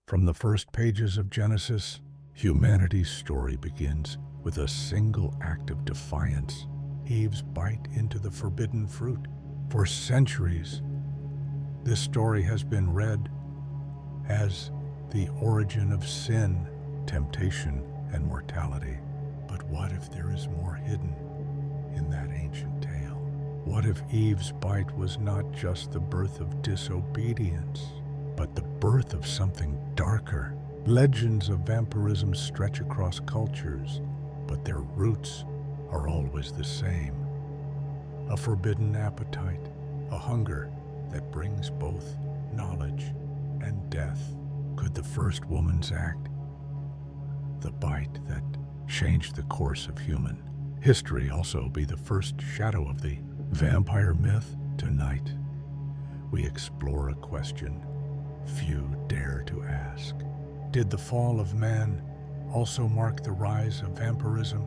From the first pages of Genesis, humanity's story begins with a single act of defiance, Eve's bite into the forbidden fruit. For centuries, this story has been read as the origin of sin, temptation, and mortality. But what if there is more hidden in that ancient tale? What if Eve's bite was not just the birth of disobedience, but the birth of something darker? Legends of vampirism stretch across cultures, but their roots are always the same. A forbidden appetite, a hunger that brings both knowledge and death. Could the first woman's act, the bite that changed the course of human history, also be the first shadow of the vampire myth? Tonight, we explore a question few dare to ask. Did the fall of man also mark the rise of vampirism?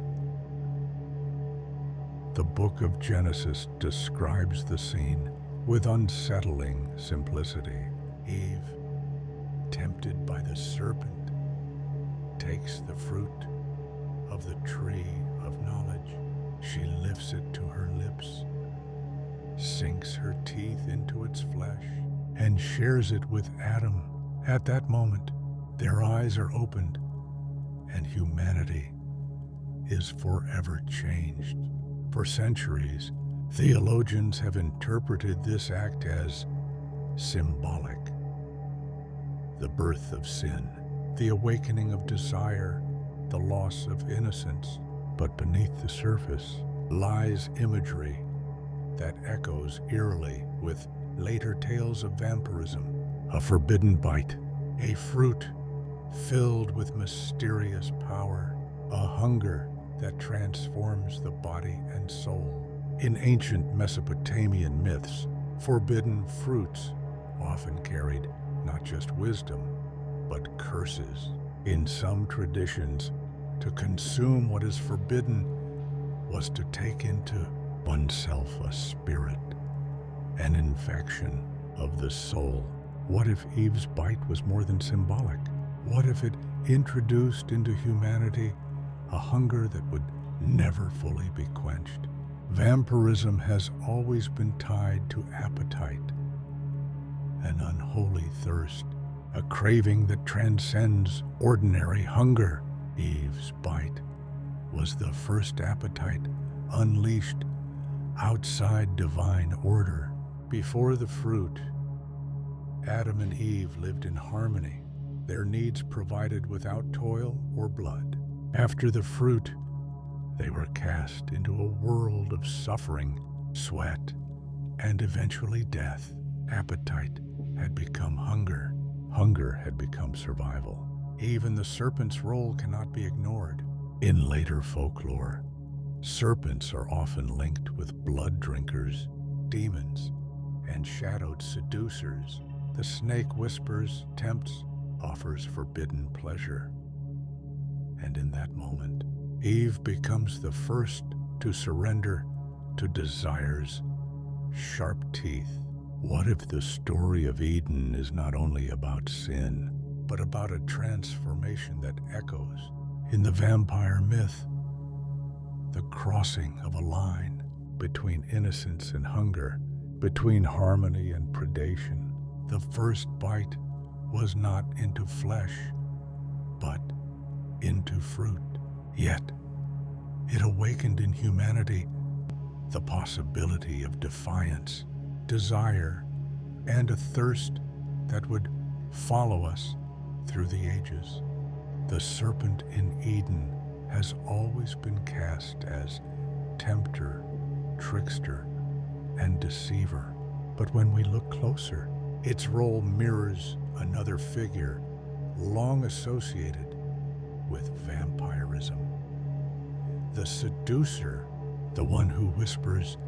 The book of Genesis describes the scene with unsettling simplicity. Eve, tempted by the serpent, takes the fruit of the tree of knowledge. She lifts it to her lips, sinks her teeth into its flesh, and shares it with Adam. At that moment, their eyes are opened, and humanity is forever changed. For centuries, theologians have interpreted this act as symbolic. The birth of sin, the awakening of desire, the loss of innocence. But beneath the surface lies imagery that echoes eerily with later tales of vampirism. A forbidden bite, a fruit filled with mysterious power, a hunger that transforms the body and soul. In ancient Mesopotamian myths, forbidden fruits often carried not just wisdom, but curses. In some traditions, to consume what is forbidden was to take into oneself a spirit, an infection of the soul. What if Eve's bite was more than symbolic? What if it introduced into humanity a hunger that would never fully be quenched? Vampirism has always been tied to appetite, an unholy thirst, a craving that transcends ordinary hunger. Eve's bite was the first appetite unleashed outside divine order. Before the fruit, Adam and Eve lived in harmony, their needs provided without toil or blood. After the fruit, they were cast into a world of suffering, sweat, and eventually death. Appetite had become hunger. Hunger had become survival. Even the serpent's role cannot be ignored. In later folklore, serpents are often linked with blood drinkers, demons, and shadowed seducers. The snake whispers, tempts, offers forbidden pleasure. And in that moment, Eve becomes the first to surrender to desire's sharp teeth. What if the story of Eden is not only about sin, but about a transformation that echoes in the vampire myth? The crossing of a line between innocence and hunger, between harmony and predation. The first bite was not into flesh, but into fruit. Yet, it awakened in humanity the possibility of defiance, desire, and a thirst that would follow us through the ages. The serpent in Eden has always been cast as tempter, trickster, and deceiver. But when we look closer, its role mirrors another figure long associated with vampirism. The seducer, the one who whispers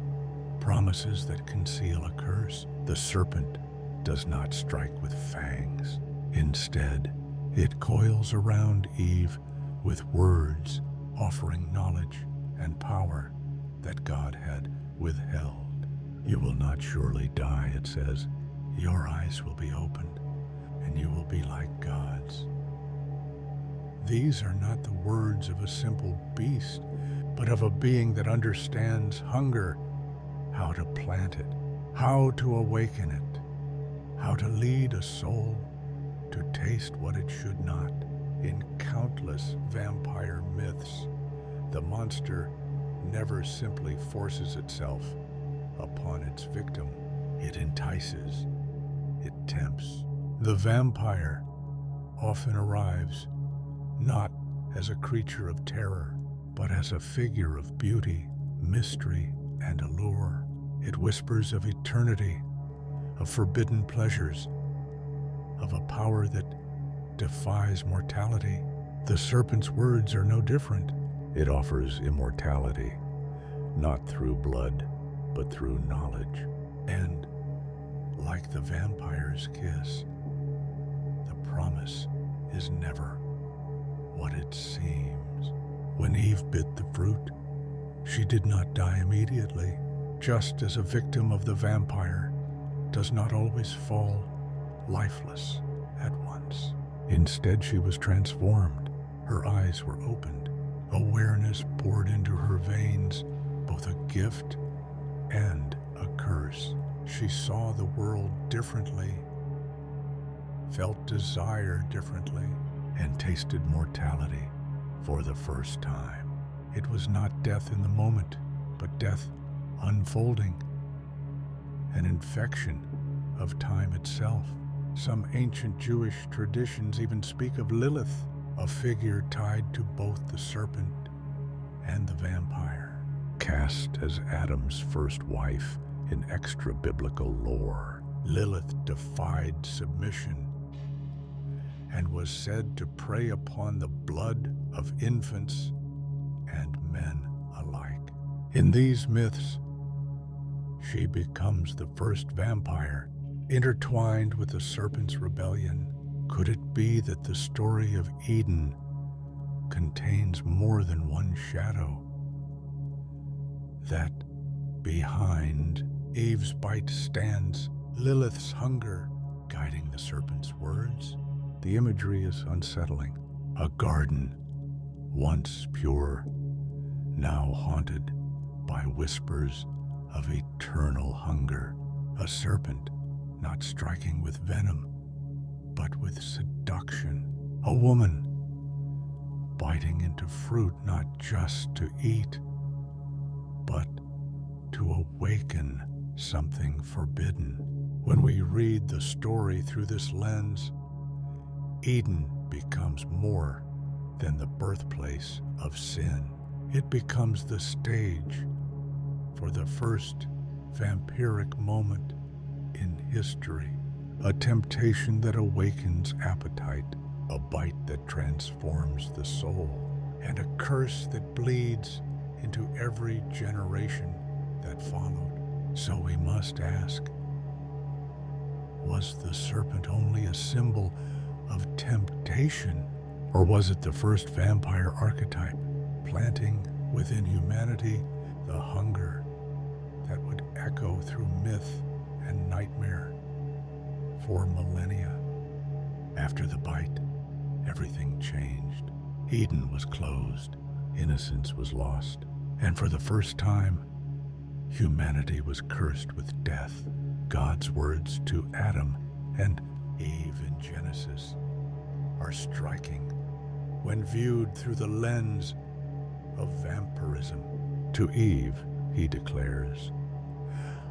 promises that conceal a curse. The serpent does not strike with fangs. Instead, it coils around Eve with words offering knowledge and power that God had withheld. You will not surely die, it says. Your eyes will be opened, and you will be like gods, These are not the words of a simple beast, but of a being that understands hunger, how to plant it, how to awaken it, how to lead a soul to taste what it should not. In countless vampire myths, the monster never simply forces itself upon its victim. It entices, it tempts. The vampire often arrives not as a creature of terror, but as a figure of beauty, mystery, and allure. It whispers of eternity, of forbidden pleasures, of a power that defies mortality. The serpent's words are no different. It offers immortality, not through blood, but through knowledge. And, like the vampire's kiss, the promise is never what it seems. When Eve bit the fruit, she did not die immediately, just as a victim of the vampire does not always fall lifeless at once. Instead, she was transformed. Her eyes were opened. Awareness poured into her veins, both a gift and a curse. She saw the world differently, felt desire differently, and tasted mortality for the first time. It was not death in the moment, but death unfolding, an infection of time itself. Some ancient Jewish traditions even speak of Lilith, a figure tied to both the serpent and the vampire, cast as Adam's first wife in extra-biblical lore. Lilith defied submission and was said to prey upon the blood of infants and men alike. In these myths, she becomes the first vampire, intertwined with the serpent's rebellion. Could it be that the story of Eden contains more than one shadow? That behind Eve's bite stands Lilith's hunger, guiding the serpent's words? The imagery is unsettling. A garden, once pure, now haunted by whispers of eternal hunger. A serpent, not striking with venom, but with seduction. A woman, biting into fruit not just to eat, but to awaken something forbidden. When we read the story through this lens, Eden becomes more than the birthplace of sin. It becomes the stage for the first vampiric moment in history, a temptation that awakens appetite, a bite that transforms the soul, and a curse that bleeds into every generation that followed. So we must ask, was the serpent only a symbol of temptation, or was it the first vampire archetype, planting within humanity the hunger that would echo through myth and nightmare for millennia? After the bite, everything changed. Eden was closed, innocence was lost, and for the first time, humanity was cursed with death. God's words to Adam and Eve in Genesis are striking when viewed through the lens of vampirism. To Eve, he declares,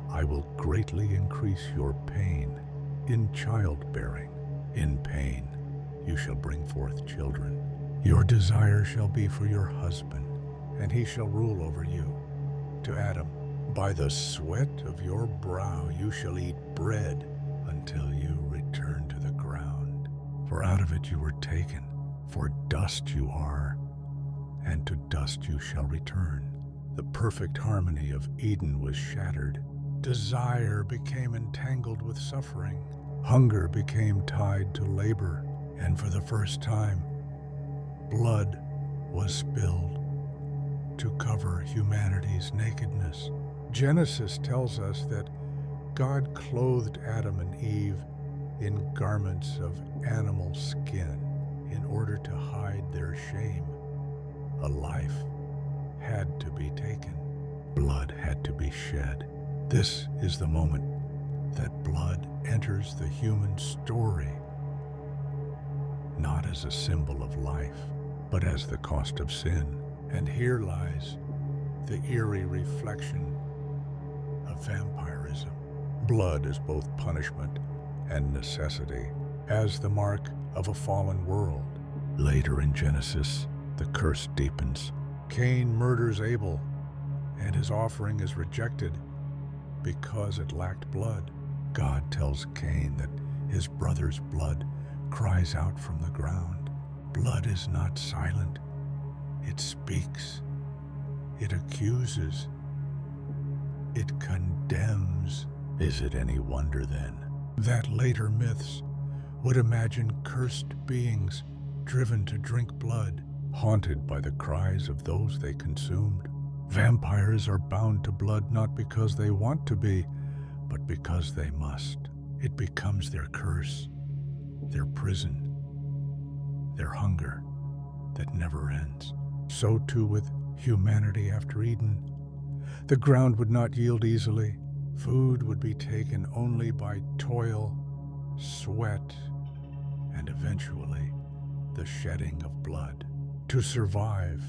"I will greatly increase your pain in childbearing. In pain you shall bring forth children. Your desire shall be for your husband, and he shall rule over you." To Adam, "By the sweat of your brow you shall eat bread until you return to the ground. For out of it you were taken, for dust you are, and to dust you shall return." The perfect harmony of Eden was shattered. Desire became entangled with suffering. Hunger became tied to labor, and for the first time, blood was spilled to cover humanity's nakedness. Genesis tells us that God clothed Adam and Eve in garments of animal skin in order to hide their shame, a life had to be taken. Blood had to be shed. This is the moment that blood enters the human story, not as a symbol of life, but as the cost of sin. And here lies the eerie reflection of vampirism. Blood is both punishment and necessity, as the mark of a fallen world. Later in Genesis, the curse deepens. Cain murders Abel, and his offering is rejected because it lacked blood. God tells Cain that his brother's blood cries out from the ground. Blood is not silent. It speaks. It accuses. It condemns. Is it any wonder, then, that later myths would imagine cursed beings driven to drink blood, haunted by the cries of those they consumed? Vampires are bound to blood not because they want to be, but because they must. It becomes their curse, their prison, their hunger that never ends. So too with humanity after Eden. The ground would not yield easily. Food would be taken only by toil, sweat, and eventually the shedding of blood. To survive,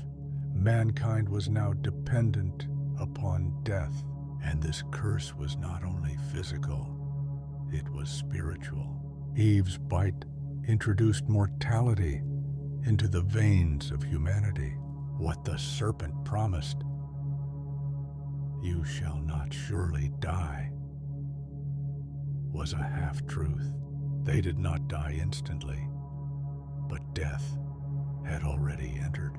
mankind was now dependent upon death, and this curse was not only physical, it was spiritual. Eve's bite introduced mortality into the veins of humanity. What the serpent promised, "You shall not surely die," was a half-truth. They did not die instantly, but death had already entered.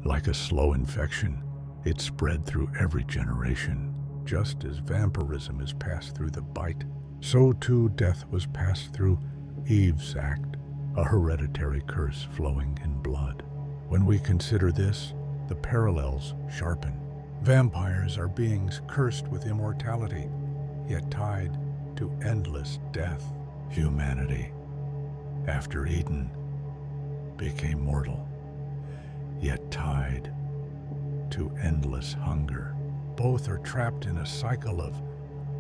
Like a slow infection, it spread through every generation. Just as vampirism is passed through the bite, so too death was passed through Eve's act, a hereditary curse flowing in blood. When we consider this, the parallels sharpen. Vampires are beings cursed with immortality, yet tied to endless death. Humanity, after Eden, became mortal, yet tied to endless hunger. Both are trapped in a cycle of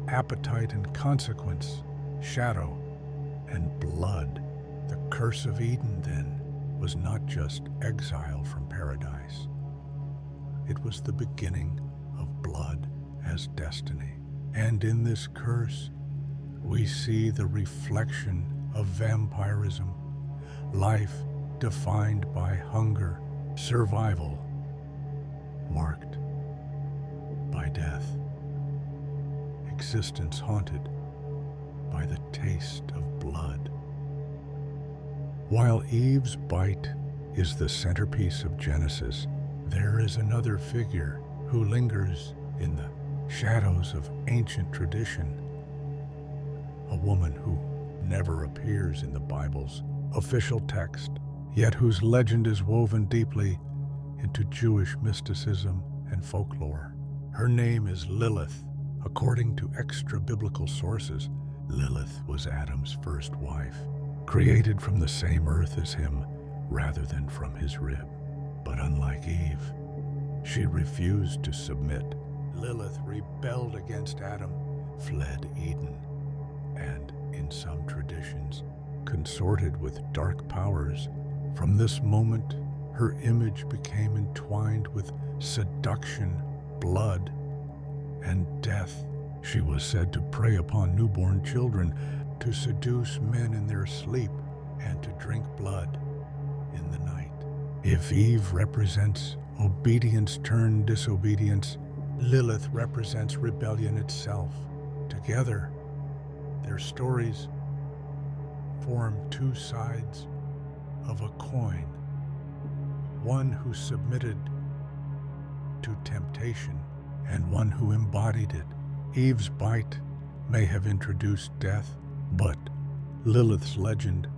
appetite and consequence, shadow and blood. The curse of Eden, then, was not just exile from paradise. It was the beginning of blood as destiny. And in this curse, we see the reflection of vampirism, life defined by hunger, survival marked by death, existence haunted by the taste of blood. While Eve's bite is the centerpiece of Genesis, there is another figure who lingers in the shadows of ancient tradition, a woman who never appears in the Bible's official text, yet whose legend is woven deeply into Jewish mysticism and folklore. Her name is Lilith. According to extra-biblical sources, Lilith was Adam's first wife, created from the same earth as him rather than from his rib. But unlike Eve, she refused to submit. Lilith rebelled against Adam, fled Eden, and, in some traditions, consorted with dark powers. From this moment, her image became entwined with seduction, blood, and death. She was said to prey upon newborn children, to seduce men in their sleep, and to drink blood in the night. If Eve represents obedience turned disobedience, Lilith represents rebellion itself. Together, their stories form two sides of a coin, one who submitted to temptation and one who embodied it. Eve's bite may have introduced death, but Lilith's legend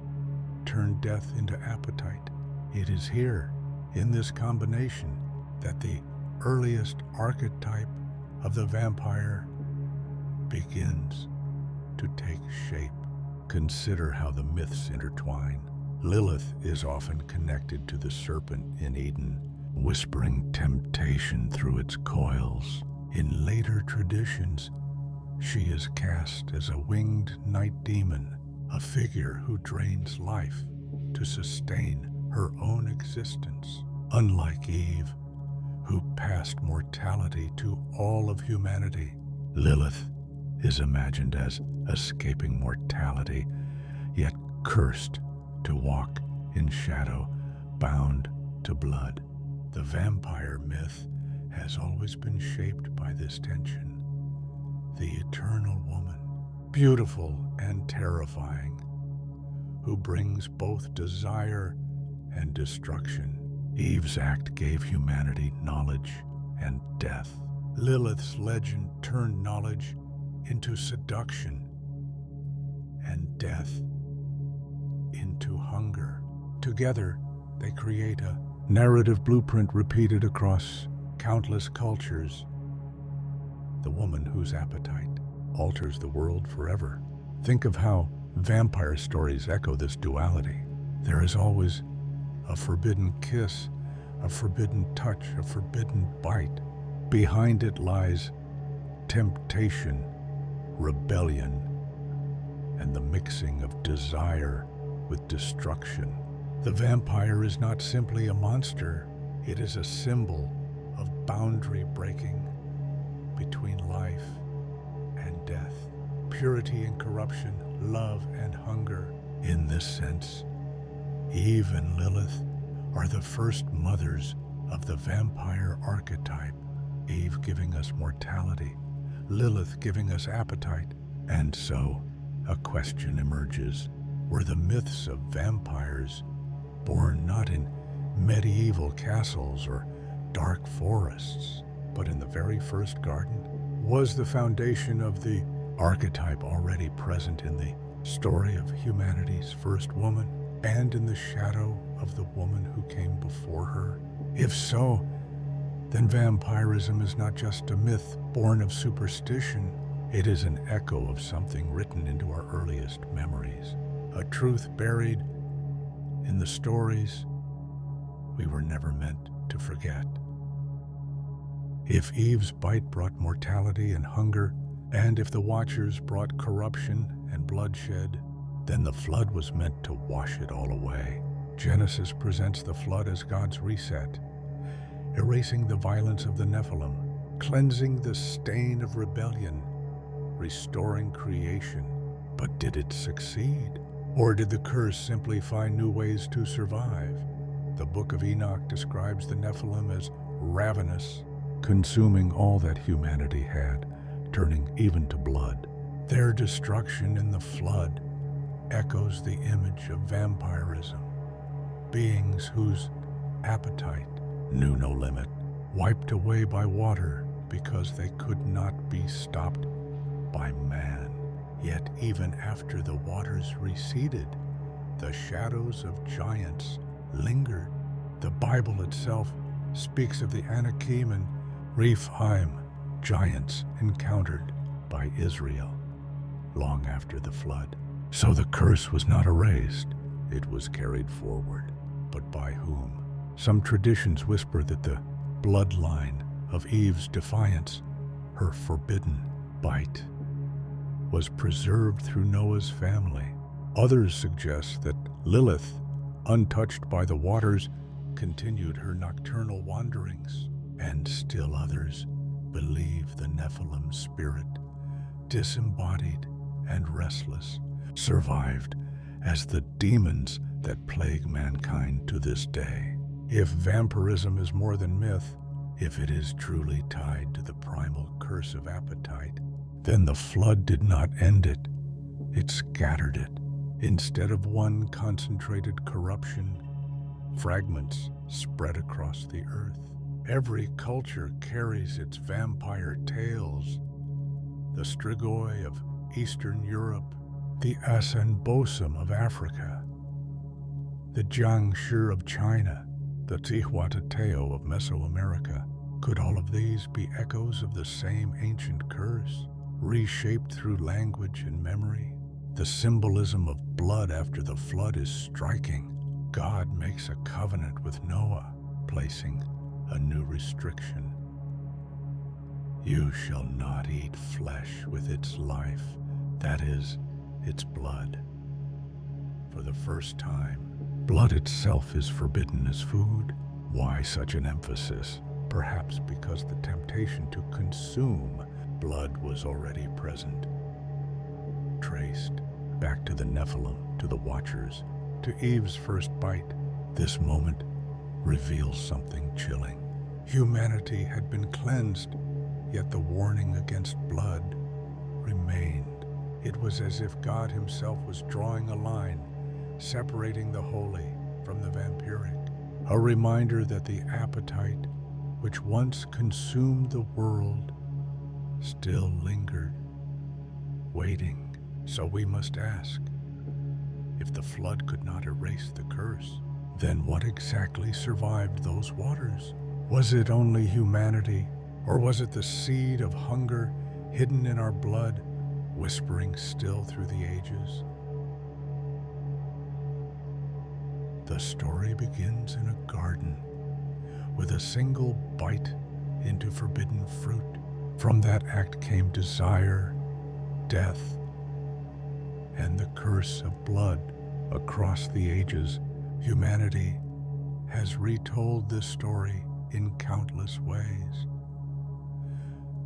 turned death into appetite. It is here, in this combination, that the earliest archetype of the vampire begins to take shape. Consider how the myths intertwine. Lilith is often connected to the serpent in Eden, whispering temptation through its coils. In later traditions, she is cast as a winged night demon, a figure who drains life to sustain her own existence. Unlike Eve, who passed mortality to all of humanity, Lilith is imagined as escaping mortality, yet cursed to walk in shadow, bound to blood. The vampire myth has always been shaped by this tension. The eternal woman, beautiful and terrifying, who brings both desire and destruction. Eve's act gave humanity knowledge and death. Lilith's legend turned knowledge into seduction and death into hunger. Together, they create a narrative blueprint repeated across countless cultures. The woman whose appetite alters the world forever. Think of how vampire stories echo this duality. There is always a forbidden kiss, a forbidden touch, a forbidden bite. Behind it lies temptation, rebellion, and the mixing of desire with destruction. The vampire is not simply a monster, it is a symbol of boundary breaking between life and death, purity and corruption, love and hunger. In this sense, Eve and Lilith are the first mothers of the vampire archetype, Eve giving us mortality, Lilith giving us appetite. And so, a question emerges. Were the myths of vampires born not in medieval castles or dark forests, but in the very first garden? Was the foundation of the archetype already present in the story of humanity's first woman, and in the shadow of the woman who came before her? If so, then vampirism is not just a myth born of superstition. It is an echo of something written into our earliest memories, a truth buried in the stories we were never meant to forget. If Eve's bite brought mortality and hunger, and if the Watchers brought corruption and bloodshed, then the flood was meant to wash it all away. Genesis presents the flood as God's reset, erasing the violence of the Nephilim, cleansing the stain of rebellion, restoring creation. But did it succeed? Or did the curse simply find new ways to survive? The book of Enoch describes the Nephilim as ravenous, consuming all that humanity had, turning even to blood. Their destruction in the flood echoes the image of vampirism, beings whose appetite knew no limit, wiped away by water because they could not be stopped by man. Yet even after the waters receded, the shadows of giants lingered. The Bible itself speaks of the Anakim and Rephaim, giants encountered by Israel long after the flood. So the curse was not erased, it was carried forward. But by whom? Some traditions whisper that the bloodline of Eve's defiance, her forbidden bite, was preserved through Noah's family. Others suggest that Lilith, untouched by the waters, continued her nocturnal wanderings. And still others believe the Nephilim spirit, disembodied and restless, survived as the demons that plague mankind to this day. If vampirism is more than myth, if it is truly tied to the primal curse of appetite, then the flood did not end it, it scattered it. Instead of one concentrated corruption, fragments spread across the earth. Every culture carries its vampire tales. The Strigoi of Eastern Europe, the Asanbosum of Africa, the Jiangshi of China, the Tihuatateo of Mesoamerica. Could all of these be echoes of the same ancient curse, reshaped through language and memory? The symbolism of blood after the flood is striking. God makes a covenant with Noah, placing a new restriction. You shall not eat flesh with its life, that is, its blood. For the first time, blood itself is forbidden as food. Why such an emphasis? Perhaps because the temptation to consume blood was already present. Traced back to the Nephilim, to the Watchers, to Eve's first bite, this moment reveals something chilling. Humanity had been cleansed, yet the warning against blood remained. It was as if God himself was drawing a line, separating the holy from the vampiric, a reminder that the appetite which once consumed the world still lingered, waiting. So we must ask, if the flood could not erase the curse, then what exactly survived those waters? Was it only humanity, or was it the seed of hunger hidden in our blood, whispering still through the ages? The story begins in a garden, with a single bite into forbidden fruit. From that act came desire, death, and the curse of blood. Across the ages, humanity has retold this story in countless ways.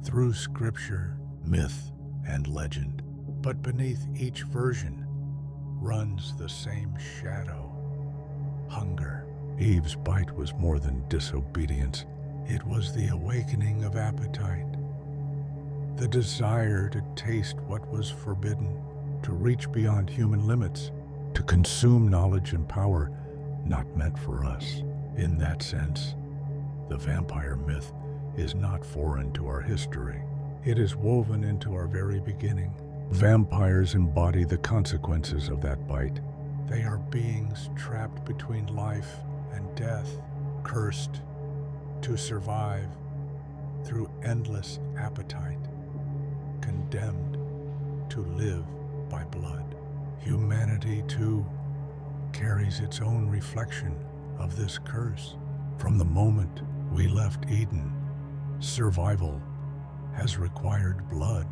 Through scripture, myth, and legend. But beneath each version runs the same shadow: hunger. Eve's bite was more than disobedience. It was the awakening of appetite, the desire to taste what was forbidden, to reach beyond human limits, to consume knowledge and power not meant for us. In that sense, the vampire myth is not foreign to our history. It is woven into our very beginning. Vampires embody the consequences of that bite. They are beings trapped between life and death, cursed to survive through endless appetite, condemned to live by blood. Humanity, too, carries its own reflection of this curse. From the moment we left Eden, survival has required blood.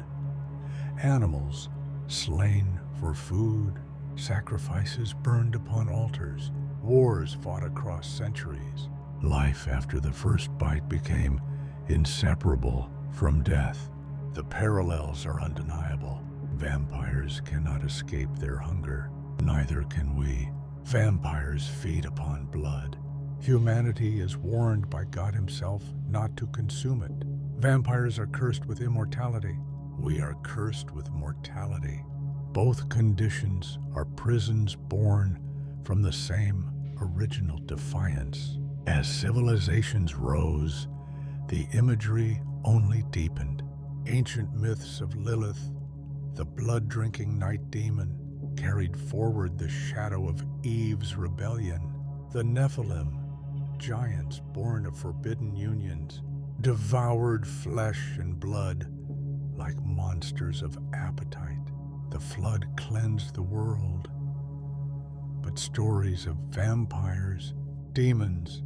Animals slain for food, sacrifices burned upon altars, wars fought across centuries. Life after the first bite became inseparable from death. The parallels are undeniable. Vampires cannot escape their hunger. Neither can we. Vampires feed upon blood. Humanity is warned by God himself not to consume it. Vampires are cursed with immortality. We are cursed with mortality. Both conditions are prisons born from the same original defiance. As civilizations rose, the imagery only deepened. Ancient myths of Lilith, the blood-drinking night demon, carried forward the shadow of Eve's rebellion. The Nephilim, giants born of forbidden unions, devoured flesh and blood like monsters of appetite. The flood cleansed the world, but stories of vampires, demons,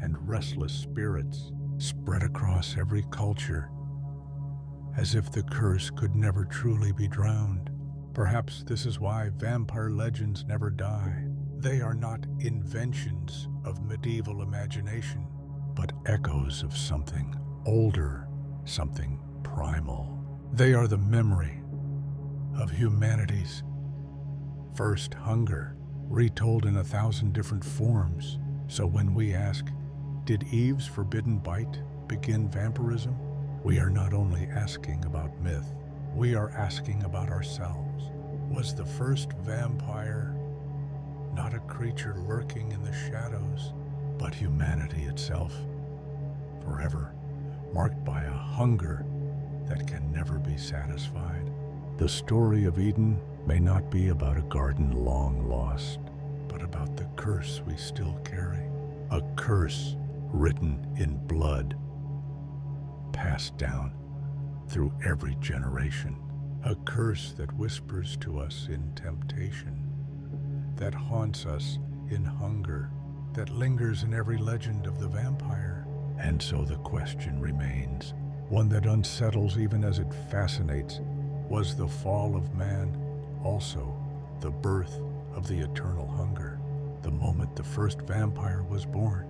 and restless spirits spread across every culture, as if the curse could never truly be drowned. Perhaps this is why vampire legends never die. They are not inventions of medieval imagination, but echoes of something older, something primal. They are the memory of humanity's first hunger, retold in 1,000 different forms. So when we ask, did Eve's forbidden bite begin vampirism? We are not only asking about myth, we are asking about ourselves. Was the first vampire not a creature lurking in the shadows, but humanity itself, forever marked by a hunger that can never be satisfied? The story of Eden may not be about a garden long lost, but about the curse we still carry. A curse written in blood, passed down through every generation. A curse that whispers to us in temptation, that haunts us in hunger that lingers in every legend of the vampire. And so the question remains, one that unsettles even as it fascinates. Was the fall of man also the birth of the eternal hunger? The moment the first vampire was born,